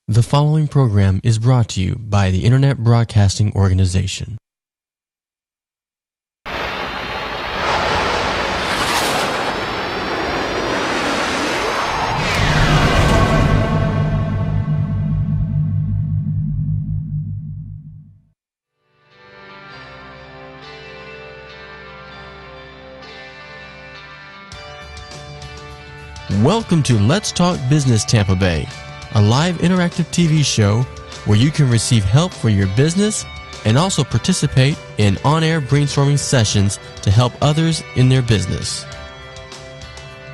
The following program is brought to you by the Internet Broadcasting Organization. Welcome to Let's Talk Business Tampa Bay, a live interactive TV show where you can receive help for your business and also participate in on-air brainstorming sessions to help others in their business.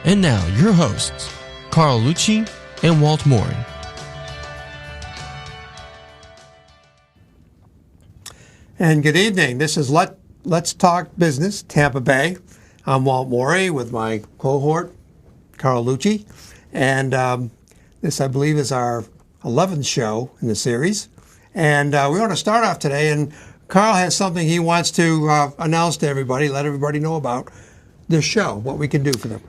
And now, your hosts, Carl Lucci and Walt Morin. And good evening. This is Let's Talk Business Tampa Bay. I'm Walt Morin with my cohort, Carl Lucci. And this, I believe, is our 11th show in the series. And we want to start off today, and Carl has something he wants to announce to everybody, let everybody know about this show, what we can do for them.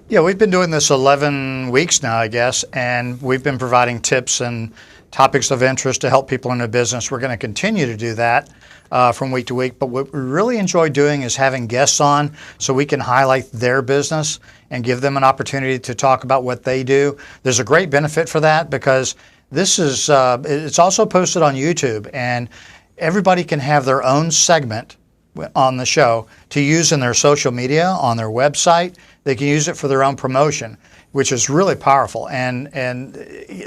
Yeah, we've been doing this 11 weeks now, I guess, and we've been providing tips and topics of interest to help people in their business. We're going to continue to do that from week to week, but what we really enjoy doing is having guests on so we can highlight their business and give them an opportunity to talk about what they do. There's a great benefit for that because this is it's also posted on YouTube, and everybody can have their own segment on the show to use in their social media, on their website. They can use it for their own promotion, which is really powerful. And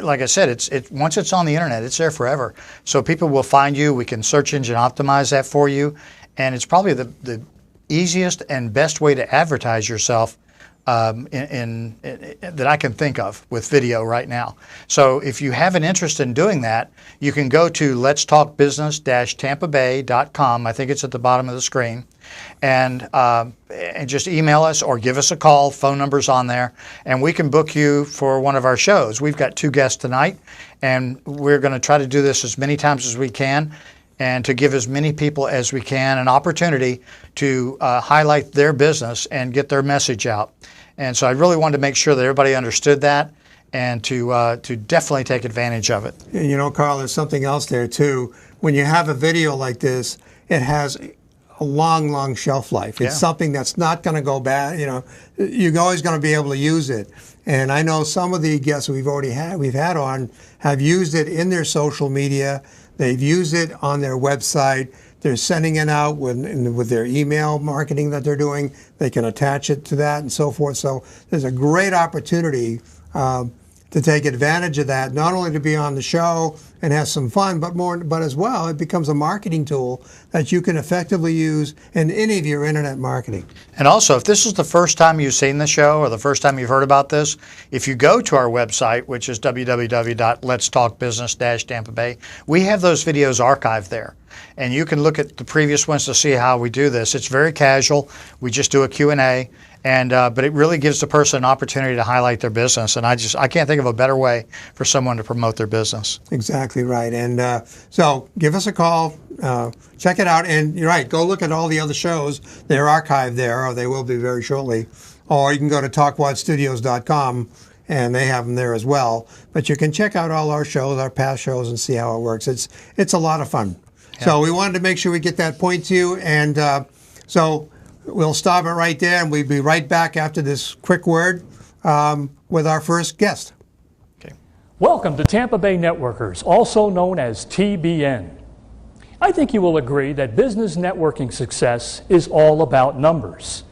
like I said, it's once it's on the internet, it's there forever. So people will find you. We can search engine optimize that for you, and it's probably the easiest and best way to advertise yourself that I can think of with video right now. So if you have an interest in doing that, you can go to letstalkbusiness-tampabay.com. I think it's at the bottom of the screen. And just email us or give us a call. Phone number's on there, and we can book you for one of our shows. We've got 2 guests tonight, and we're going to try to do this as many times as we can and to give as many people as we can an opportunity to highlight their business and get their message out. And so I really wanted to make sure that everybody understood that and to definitely take advantage of it. And you know, Carl, there's something else there too. When you have a video like this, it has a long shelf life. It's something that's not going to go bad. You know, you're always going to be able to use it. And I know some of the guests we've had on have used it in their social media. They've used it on their website. They're sending it out with their email marketing that they're doing. They can attach it to that and so forth. So there's a great opportunity to take advantage of that, not only to be on the show and have some fun, but as well, it becomes a marketing tool that you can effectively use in any of your internet marketing. And also, if this is the first time you've seen the show or the first time you've heard about this, if you go to our website, which is www.letstalkbusiness-tampabay, we have those videos archived there. And you can look at the previous ones to see how we do this. It's very casual. We just do a Q&A. But it really gives the person an opportunity to highlight their business, and I can't think of a better way for someone to promote their business. Exactly right. And so give us a call, check it out, and you're right, go look at all the other shows. They're archived there, or they will be very shortly. Or you can go to talkwatstudios.com, and they have them there as well. But you can check out all our shows, our past shows, and see how it works. It's a lot of fun. Yeah. So we wanted to make sure we get that point to you, and so we'll stop it right there, and we'll be right back after this quick word with our first guest. Okay. Welcome to Tampa Bay Networkers, also known as TBN. I think you will agree that business networking success is all about numbers.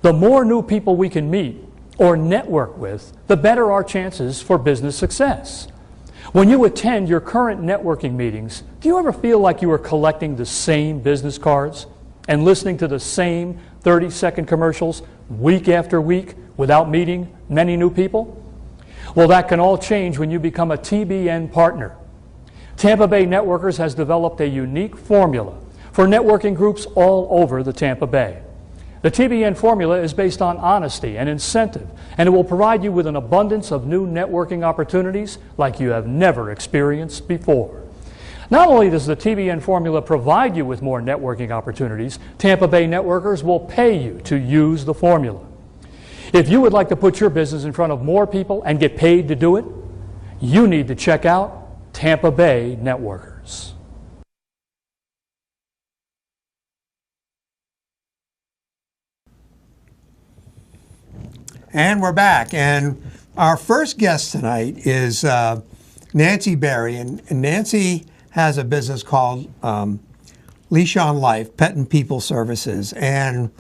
The more new people we can meet or network with, the better our chances for business success. When you attend your current networking meetings, do you ever feel like you are collecting the same business cards and listening to the same 30-second commercials week after week without meeting many new people? Well, that can all change when you become a TBN partner. Tampa Bay Networkers has developed a unique formula for networking groups all over the Tampa Bay. The TBN formula is based on honesty and incentive, and it will provide you with an abundance of new networking opportunities like you have never experienced before. Not only does the TBN formula provide you with more networking opportunities, Tampa Bay Networkers will pay you to use the formula. If you would like to put your business in front of more people and get paid to do it, you need to check out Tampa Bay Networkers. And we're back. And our first guest tonight is Nancy Berry. And Nancy has a business called Leash on Life, Pet and People Services. And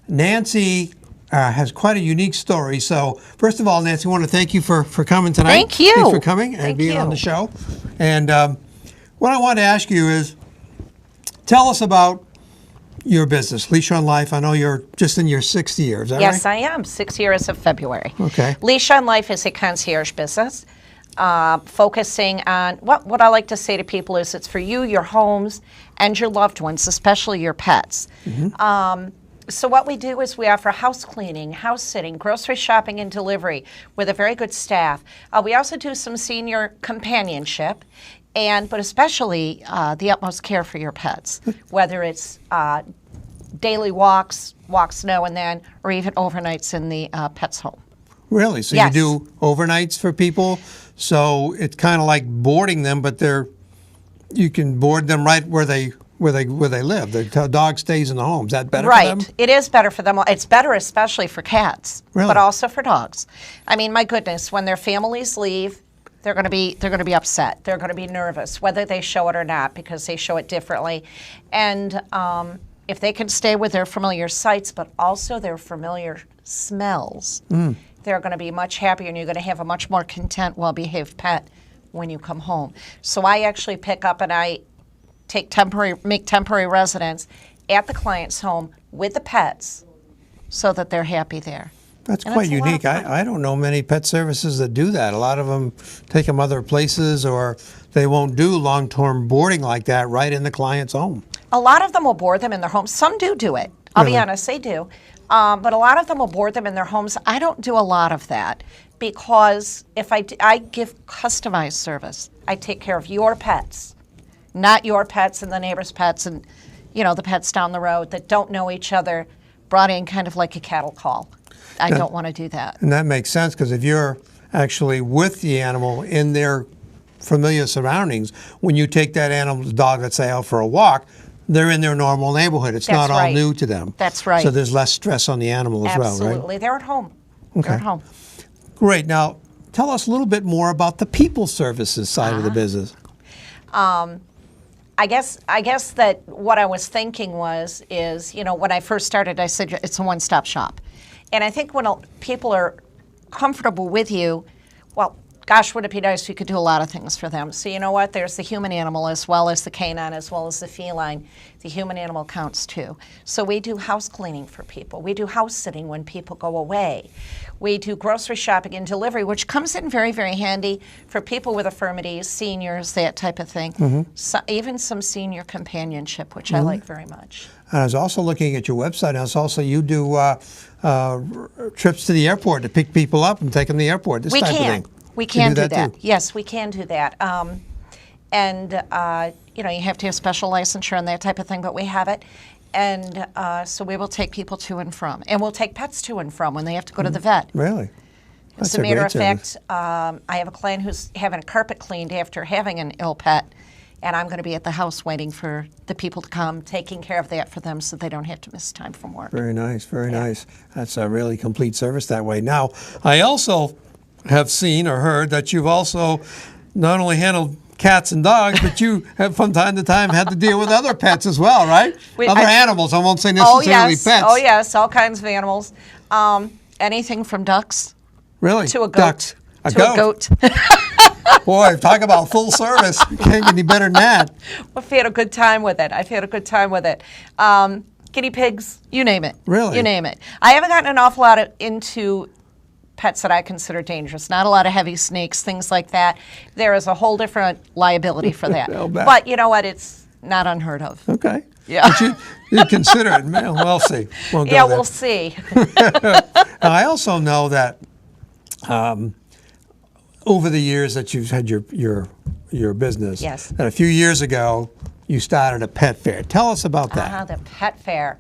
Nancy has quite a unique story. So first of all, Nancy, I want to thank you for coming tonight. Thank you. Thanks for coming and Thank being you. on the show. And what I want to ask you is, tell us about your business, Leash on Life. I know you're just in your 6th year, is that Yes, right? I am. 6 years of February. Okay. Leash on Life is a concierge business focusing on what I like to say to people is it's for you, your homes, and your loved ones, especially your pets. So what we do is we offer house cleaning, house sitting, grocery shopping, and delivery with a very good staff. We also do some senior companionship, but especially the utmost care for your pets, whether it's daily walks now and then, or even overnights in the pet's home. Really? So Yes. you do overnights for people? So it's kind of like boarding them, but you can board them right where they live. The dog stays in the home. Is that better for them? Right. It is better for them. It's better especially for cats, Really? but also for dogs. I mean, my goodness, when their families leave, they're going to be upset. They're going to be nervous, whether they show it or not, because they show it differently. And if they can stay with their familiar sights, but also their familiar smells, they're going to be much happier, and you're going to have a much more content, well-behaved pet when you come home. So I actually pick up and I make temporary residence at the client's home with the pets so that they're happy there. That's And quite it's a lot of unique. fun. I don't know many pet services that do that. A lot of them take them other places, or they won't do long-term boarding like that right in the client's home. A lot of them will board them in their homes. Some do it. I'll be Really? honest, they do. But a lot of them will board them in their homes. I don't do a lot of that because if I give customized service. I take care of your pets, not your pets and the neighbor's pets and, the pets down the road that don't know each other, brought in kind of like a cattle call. I don't want to do that. And that makes sense, because if you're actually with the animal in their familiar surroundings, when you take that animal's dog, let's say, out for a walk, they're in their normal neighborhood. It's That's not all right. new to them. That's right. So there's less stress on the animal as well, right? Absolutely. They're at home. Okay. They're at home. Great. Now, tell us a little bit more about the people services side of the business. I guess that what I was thinking is, when I first started, I said it's a one-stop shop. And I think when people are comfortable with you, well, gosh, would it be nice if you could do a lot of things for them. So you know what? There's the human animal as well as the canine as well as the feline. The human animal counts too. So we do house cleaning for people. We do house sitting when people go away. We do grocery shopping and delivery, which comes in very, very handy for people with infirmities, seniors, that type of thing. So, even some senior companionship, which I like very much. And I was also looking at your website, and it's also you do trips to the airport to pick people up and take them to the airport, this We type can. of thing. We can do that. too? Yes, we can do that. You have to have special licensure and that type of thing, but we have it. And so we will take people to and from. And we'll take pets to and from when they have to go to the vet. Really? As That's a matter great of service. fact, I have a client who's having a carpet cleaned after having an ill pet. And I'm going to be at the house waiting for the people to come, taking care of that for them so they don't have to miss time from work. Very nice, very nice. That's a really complete service that way. Now, I also have seen or heard that you've also not only handled cats and dogs, but you have from time to time had to deal with other pets as well, right? Other animals. I won't say necessarily pets. Oh, yes, all kinds of animals. Anything from ducks Really? to a goat. Ducks. A to a goat. Boy, talk about full service. You can't get any better than that. I've had a good time with it. Guinea pigs, you name it. Really? You name it. I haven't gotten an awful lot into pets that I consider dangerous. Not a lot of heavy snakes, things like that. There is a whole different liability for that. I'll bet. But you know what? It's not unheard of. Okay. Yeah. But you consider it. Man, we'll see. Won't go Yeah, there. we'll see. Now, I also know that over the years that you've had your business, Yes. that a few years ago you started a pet fair. Tell us about that. The pet fair.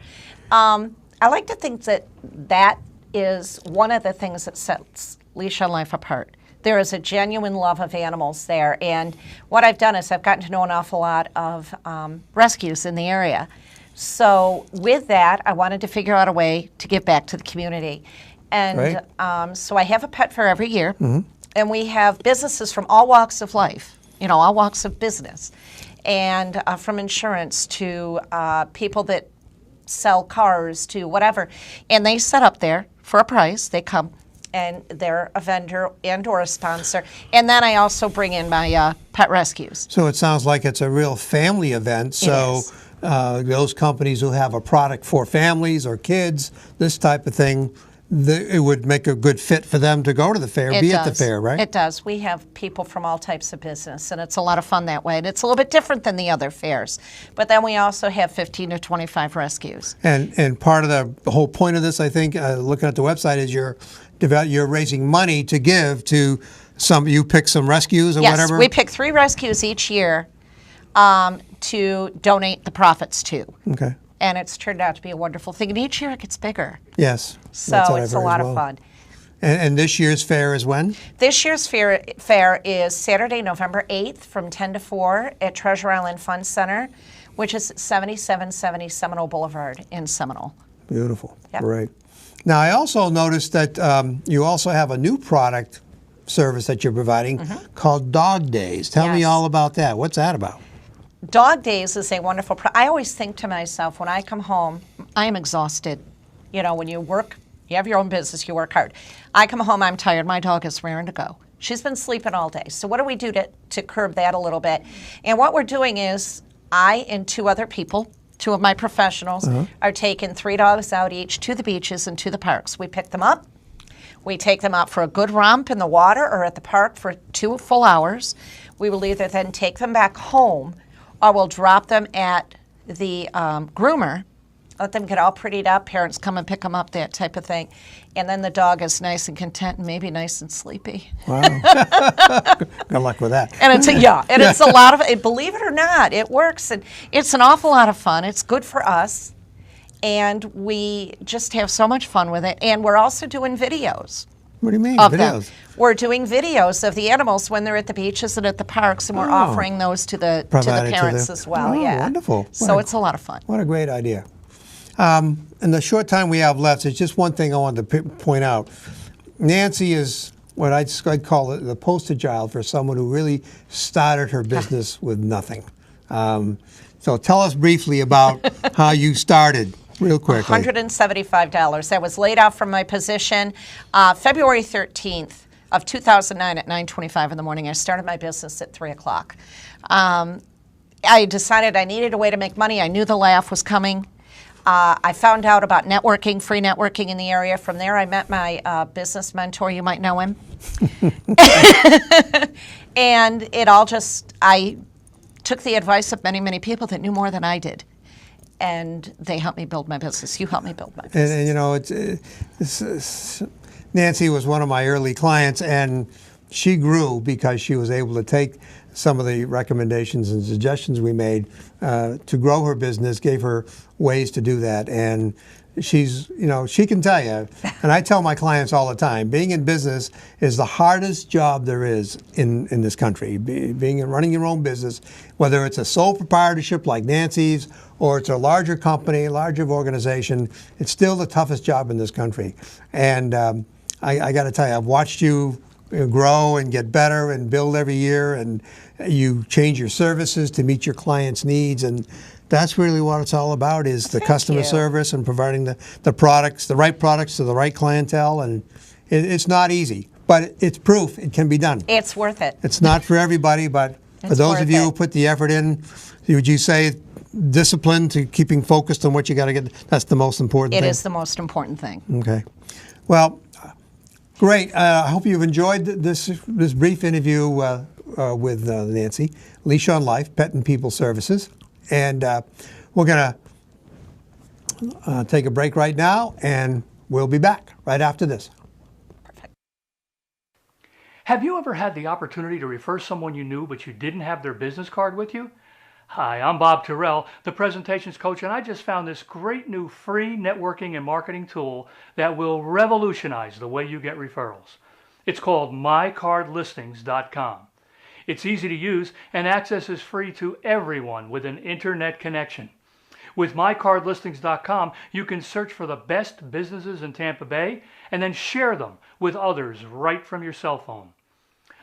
I like to think that is one of the things that sets Leash on Life apart. There is a genuine love of animals there. And what I've done is I've gotten to know an awful lot of rescues in the area. So with that, I wanted to figure out a way to give back to the community. And so I have a pet fair every year. And we have businesses from all walks of life, you know, all walks of business. And from insurance to people that sell cars to whatever. And they set up there for a price. They come and they're a vendor and or a sponsor. And then I also bring in my pet rescues. So it sounds like it's a real family event. So those companies who have a product for families or kids, this type of thing, it would make a good fit for them to go to the fair, at the fair, right? It does. We have people from all types of business, and it's a lot of fun that way. And it's a little bit different than the other fairs. But then we also have 15 to 25 rescues. And part of the whole point of this, I think, looking at the website, is you're raising money to give to you pick some rescues or whatever? Yes, we pick 3 rescues each year to donate the profits to. Okay. And it's turned out to be a wonderful thing. And each year it gets bigger. Yes. So it's a lot of fun. And this year's fair is when? This year's fair is Saturday, November 8th from 10 to 4 at Treasure Island Fun Center, which is 7770 Seminole Boulevard in Seminole. Beautiful. Yep. Great. Now, I also noticed that you also have a new product service that you're providing called Dog Days. Tell me all about that. What's that about? Dog Days is a wonderful I always think to myself, when I come home, I am exhausted. You know, when you work, you have your own business, you work hard. I come home, I'm tired. My dog is raring to go. She's been sleeping all day. So what do we do to curb that a little bit? And what we're doing is I and 2 other people, 2 of my professionals, are taking 3 dogs out each to the beaches and to the parks. We pick them up. We take them out for a good romp in the water or at the park for 2 full hours. We will either then take them back home or we'll drop them at the groomer, let them get all prettied up, parents come and pick them up, that type of thing. And then the dog is nice and content and maybe nice and sleepy. Wow. Good luck with that. And it's it's a lot of, believe it or not, it works. And it's an awful lot of fun. It's good for us. And we just have so much fun with it. And we're also doing videos. What do you mean, videos? Them. We're doing videos of the animals when they're at the beaches and at the parks, and we're offering those to the parents as well. Oh, wonderful. So it's a lot of fun. What a great idea. In the short time we have left, there's just one thing I wanted to point out. Nancy is what I'd call it the poster child for someone who really started her business with nothing. So tell us briefly about how you started. Real quickly. $175. I was laid off from my position February 13th of 2009 at 9:25 in the morning. I started my business at 3 o'clock. I decided I needed a way to make money. I knew the layoff was coming. I found out about networking, free networking in the area. From there, I met my business mentor. You might know him. And it all I took the advice of many, many people that knew more than I did. And they helped me build my business. You helped me build my business. And you know, Nancy was one of my early clients, and she grew because she was able to take some of the recommendations and suggestions we made to grow her business, gave her ways to do that. And she's, you know, she can tell you, and I tell my clients all the time, being in business is the hardest job there is in this country. Being and running your own business, whether it's a sole proprietorship like Nancy's or it's a larger company, larger organization, it's still the toughest job in this country. And I got to tell you, I've watched you grow and get better and build every year, and you change your services to meet your clients' needs, and that's really what it's all about, is the customer service and providing the products, the right products to the right clientele. And it's not easy, but it's proof it can be done. It's worth it. It's not for everybody, but for those of you who put the effort in, would you say discipline to keeping focused on what you got to get, that's the most important thing? It is the most important thing. Okay. Well, great. I hope you've enjoyed this brief interview with Nancy, Leash on Life, Pet and People Services. And we're going to take a break right now, and we'll be back right after this. Perfect. Have you ever had the opportunity to refer someone you knew but you didn't have their business card with you? Hi, I'm Bob Terrell, the presentations coach, and I just found this great new free networking and marketing tool that will revolutionize the way you get referrals. It's called mycardlistings.com. It's easy to use and access is free to everyone with an internet connection. With mycardlistings.com, you can search for the best businesses in Tampa Bay and then share them with others right from your cell phone.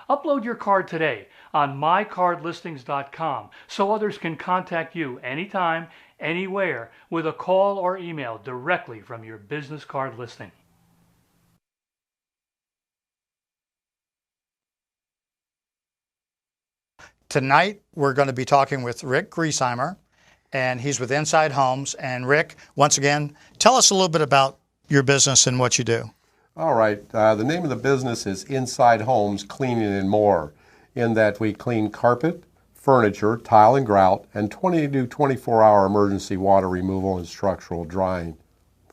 Upload your card today on mycardlistings.com so others can contact you anytime, anywhere with a call or email directly from your business card listing. Tonight, we're going to be talking with Rick Griesheimer, and he's with Inside Homes. And Rick, once again, tell us a little bit about your business and what you do. All right. The name of the business is Inside Homes Cleaning and More, in that we clean carpet, furniture, tile and grout, and 20 to 24-hour emergency water removal and structural drying.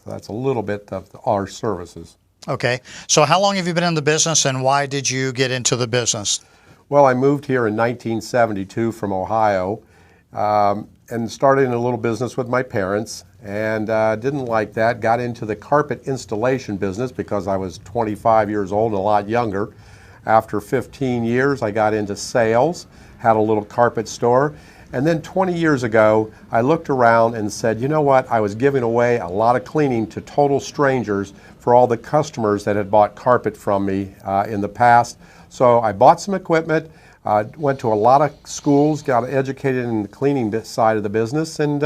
So that's a little bit of our services. Okay. So how long have you been in the business, and why did you get into the business? Well, I moved here in 1972 from Ohio and started in a little business with my parents, and didn't like that. Got into the carpet installation business because I was 25 years old and a lot younger. After 15 years, I got into sales, had a little carpet store, and then 20 years ago, I looked around and said, you know what, I was giving away a lot of cleaning to total strangers for all the customers that had bought carpet from me in the past. So I bought some equipment, went to a lot of schools, got educated in the cleaning side of the business, and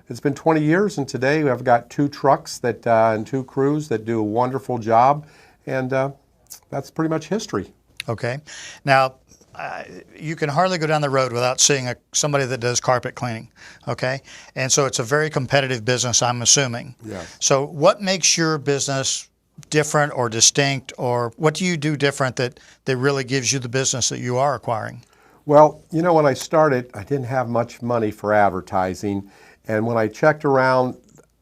it's been 20 years, and today I've got 2 trucks that and 2 crews that do a wonderful job, and that's pretty much history. Okay. Now, you can hardly go down the road without seeing somebody that does carpet cleaning, okay? And so it's a very competitive business, I'm assuming. Yes. So what makes your business different or distinct, or what do you do different that really gives you the business that you are acquiring? Well, you know, when I started, I didn't have much money for advertising, and when I checked around,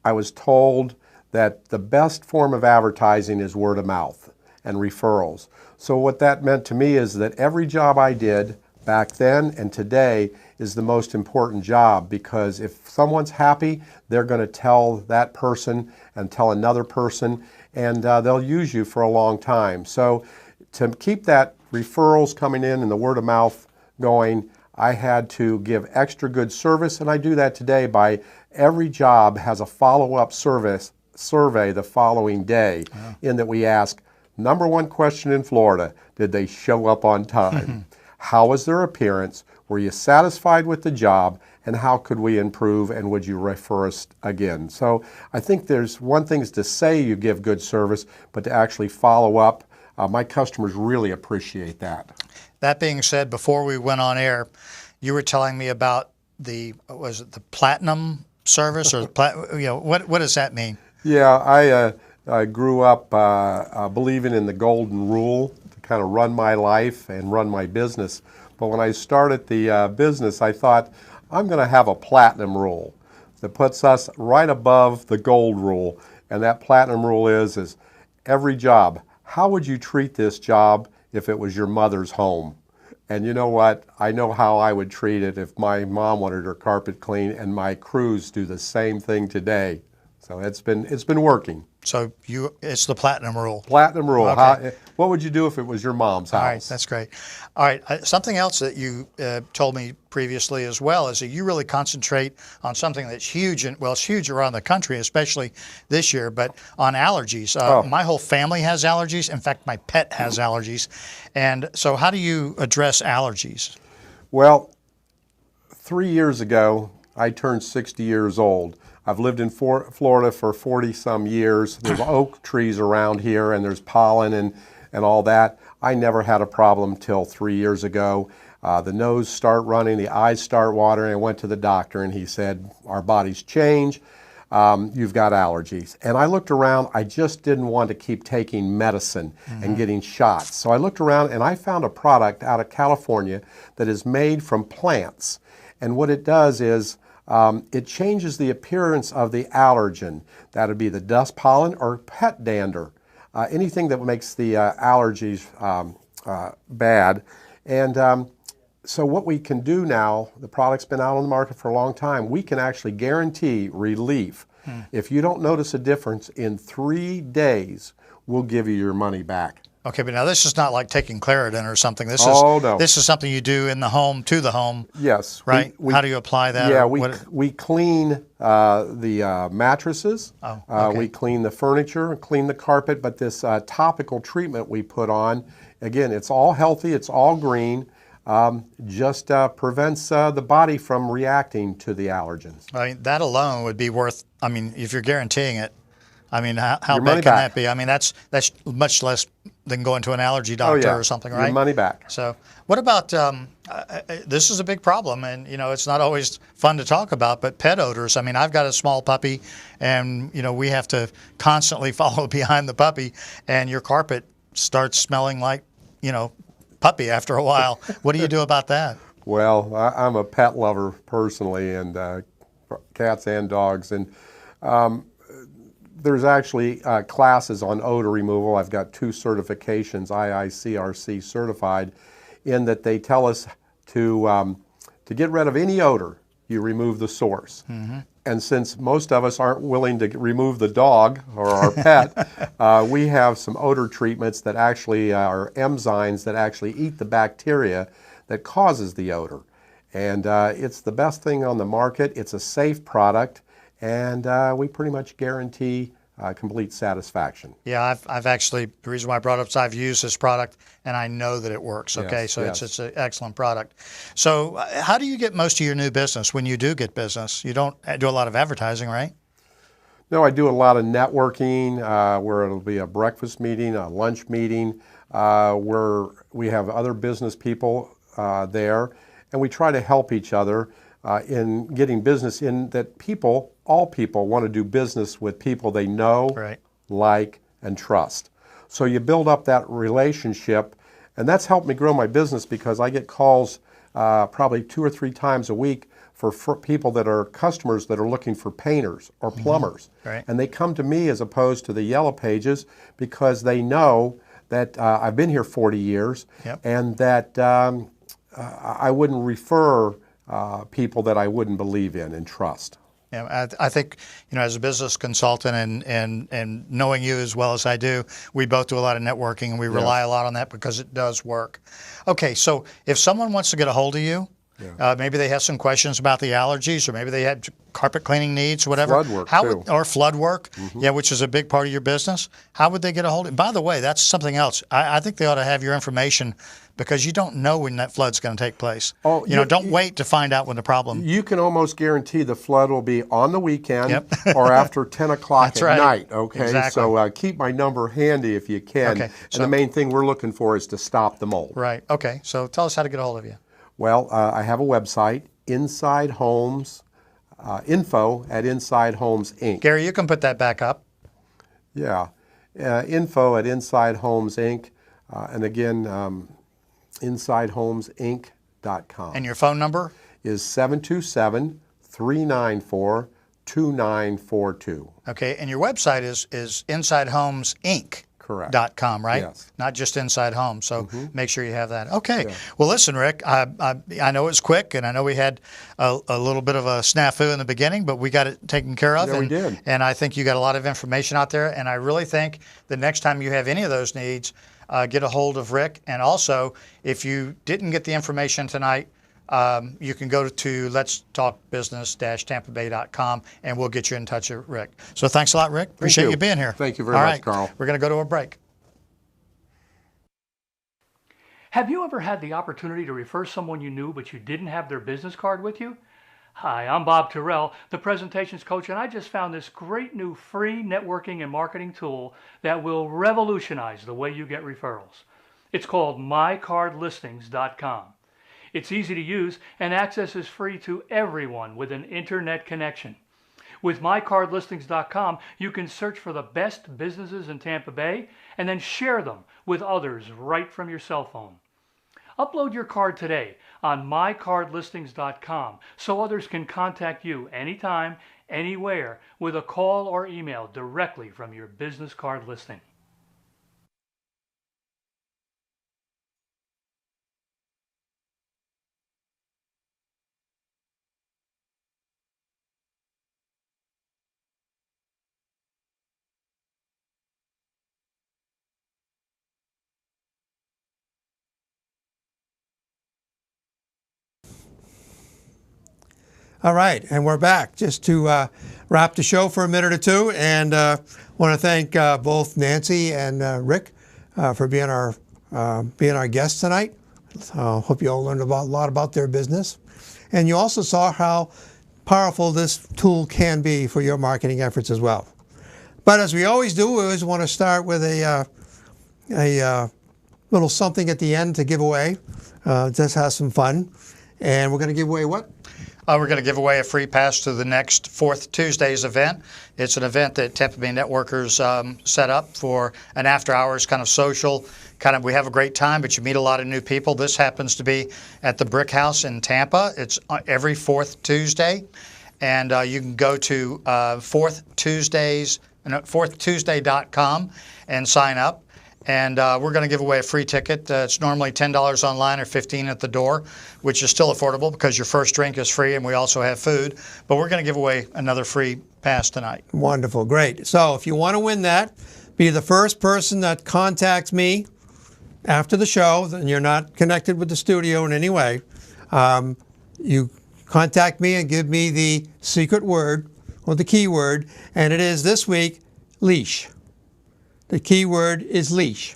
I was told that the best form of advertising is word of mouth and referrals. So what that meant to me is that every job I did back then and today is the most important job, because if someone's happy, they're going to tell that person and tell another person, and they'll use you for a long time. So to keep that referrals coming in and the word of mouth going, I had to give extra good service, and I do that today by every job has a follow-up survey the following day, in that we ask, number 1 question in Florida, did they show up on time? How was their appearance? Were you satisfied with the job? And how could we improve, and would you refer us again? So I think there's one thing is to say you give good service, but to actually follow up, my customers really appreciate that. That being said, before we went on air, you were telling me about the platinum service, or what does that mean? Yeah, I grew up believing in the golden rule to kind of run my life and run my business. But when I started the business, I thought, I'm going to have a platinum rule that puts us right above the gold rule. And that platinum rule is every job, how would you treat this job if it was your mother's home? And you know what? I know how I would treat it if my mom wanted her carpet clean, and my crews do the same thing today. So it's been working. So it's the platinum rule. Platinum rule. Okay. What would you do if it was your mom's house? All right, that's great. All right, something else that you told me previously as well is that you really concentrate on something that's huge, it's huge around the country, especially this year, but on allergies. My whole family has allergies. In fact, my pet has allergies. And so how do you address allergies? Well, 3 years ago, I turned 60 years old. I've lived in Florida for 40-some years. There's oak trees around here, and there's pollen and all that. I never had a problem till 3 years ago. The nose start running, the eyes start watering. I went to the doctor, and he said, our bodies change. You've got allergies. And I looked around. I just didn't want to keep taking medicine and getting shots. So I looked around, and I found a product out of California that is made from plants. And what it does is it changes the appearance of the allergen. That would be the dust pollen or pet dander, anything that makes the allergies bad. And so what we can do now, the product's been out on the market for a long time, we can actually guarantee relief. If you don't notice a difference in 3 days, we'll give you your money back. Okay, but now this is not like taking Claritin or something. This No. This is something you do in the home, to the home. Yes. Right? How do you apply that? Yeah, we clean the mattresses. Oh, okay. We clean the furniture, clean the carpet, but this topical treatment we put on, again, it's all healthy, it's all green, just prevents the body from reacting to the allergens. I mean, that alone would be worth, I mean, if you're guaranteeing it, I mean, how Your bad money can back. that be? I mean, that's much less than going to an allergy doctor or something, right? Your money back. So what about, this is a big problem, and, it's not always fun to talk about, but pet odors. I mean, I've got a small puppy, and, we have to constantly follow behind the puppy, and your carpet starts smelling like, puppy after a while. What do you do about that? Well, I'm a pet lover personally, and cats and dogs, and there's actually classes on odor removal. I've got 2 certifications, IICRC certified, in that they tell us to get rid of any odor, you remove the source. Mm-hmm. And since most of us aren't willing to remove the dog or our pet, we have some odor treatments that actually are enzymes that actually eat the bacteria that causes the odor. And it's the best thing on the market. It's a safe product, and we pretty much guarantee complete satisfaction. Yeah, I've actually, the reason why I brought it up is I've used this product and I know that it works, okay? Yes, So yes. it's an excellent product. So how do you get most of your new business when you do get business? You don't do a lot of advertising, right? No, I do a lot of networking where it'll be a breakfast meeting, a lunch meeting, where we have other business people there, and we try to help each other in getting business in that all people want to do business with people they know, Right. like, and trust. So you build up that relationship, and that's helped me grow my business because I get calls probably 2 or 3 times a week for people that are customers that are looking for painters or plumbers. Mm-hmm. Right. And they come to me as opposed to the Yellow Pages because they know that I've been here 40 years Yep. and that I wouldn't refer people that I wouldn't believe in and trust. Yeah, I think, as a business consultant and knowing you as well as I do, we both do a lot of networking and we rely a lot on that because it does work. Okay, so if someone wants to get a hold of you, maybe they have some questions about the allergies, or maybe they had carpet cleaning needs, or whatever. Flood work, too. Or flood work, which is a big part of your business. How would they get a hold of you? By the way, that's something else. I think they ought to have your information because you don't know when that flood's going to take place. Oh, don't wait to find out when the problem. You can almost guarantee the flood will be on the weekend or after 10 o'clock That's at right. night, okay? Exactly. So keep my number handy if you can. Okay, And so- the main thing we're looking for is to stop the mold. Right. Okay. So tell us how to get a hold of you. Well, I have a website, Inside Homes, info at Inside Homes Inc. Gary, you can put that back up. Yeah, info at Inside Homes Inc. And again, InsideHomesInc.com. And your phone number? Is 727-394-2942. Okay. And your website is InsideHomesInc.com, Correct. right? Yes. Not just Inside Home. So make sure you have that. Okay. Yeah. Well, listen, Rick, I know it's quick, and I know we had a little bit of a snafu in the beginning, but we got it taken care of. Yeah, we did. And I think you got a lot of information out there. And I really think the next time you have any of those needs, get a hold of Rick. And also, if you didn't get the information tonight, you can go to letstalkbusiness-tampabay.com and we'll get you in touch with Rick. So thanks a lot, Rick. Appreciate you being here. Thank you very All much, right. Carl. We're going to go to a break. Have you ever had the opportunity to refer someone you knew but you didn't have their business card with you? Hi, I'm Bob Terrell, the presentations coach, and I just found this great new free networking and marketing tool that will revolutionize the way you get referrals. It's called mycardlistings.com. It's easy to use and access is free to everyone with an internet connection. With mycardlistings.com, you can search for the best businesses in Tampa Bay and then share them with others right from your cell phone. Upload your card today on mycardlistings.com so others can contact you anytime, anywhere with a call or email directly from your business card listing. All right, and we're back just to wrap the show for a minute or two, and want to thank both Nancy and Rick for being our guests tonight. Hope you all learned a lot about their business, and you also saw how powerful this tool can be for your marketing efforts as well. But as we always do, we always want to start with a little something at the end to give away. Just have some fun, and we're going to give away what? We're going to give away a free pass to the next Fourth Tuesday's event. It's an event that Tampa Bay Networkers set up for an after-hours kind of social. We have a great time, but you meet a lot of new people. This happens to be at the Brick House in Tampa. It's every fourth Tuesday, and you can go to fourthtuesday.com and sign up. And we're going to give away a free ticket. It's normally $10 online or $15 at the door, which is still affordable because your first drink is free, and we also have food. But we're going to give away another free pass tonight. Wonderful, great. So if you want to win that, be the first person that contacts me after the show, and you're not connected with the studio in any way. You contact me and give me the secret word or the keyword, and it is this week, leash. The key word is leash.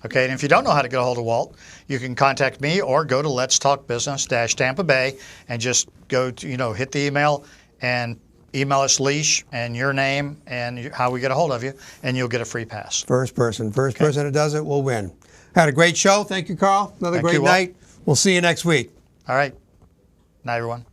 Okay, and if you don't know how to get a hold of Walt, you can contact me or go to Let's Talk Business-Tampa Bay and just go to, hit the email and email us leash and your name and how we get a hold of you, and you'll get a free pass. First person that does it will win. Had a great show. Thank you, Carl. Another great night. We'll see you next week. All right. Night, everyone.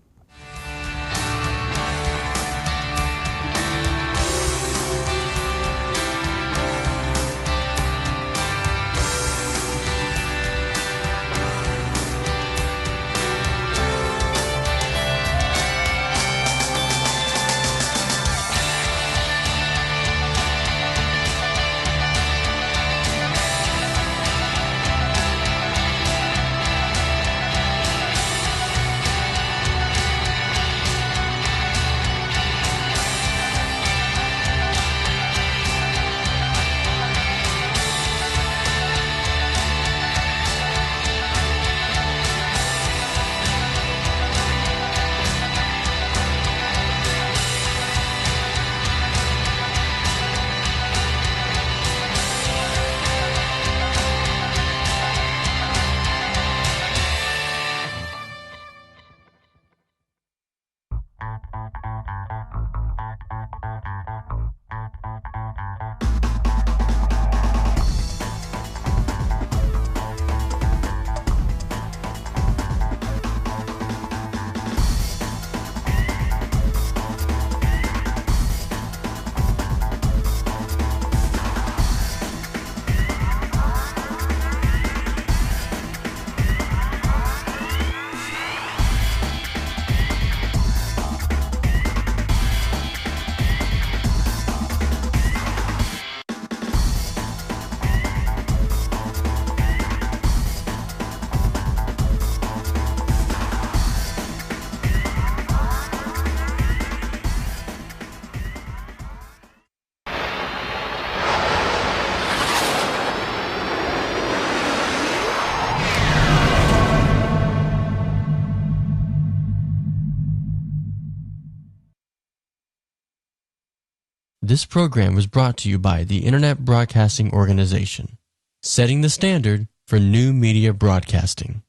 This program was brought to you by the Internet Broadcasting Organization, setting the standard for new media broadcasting.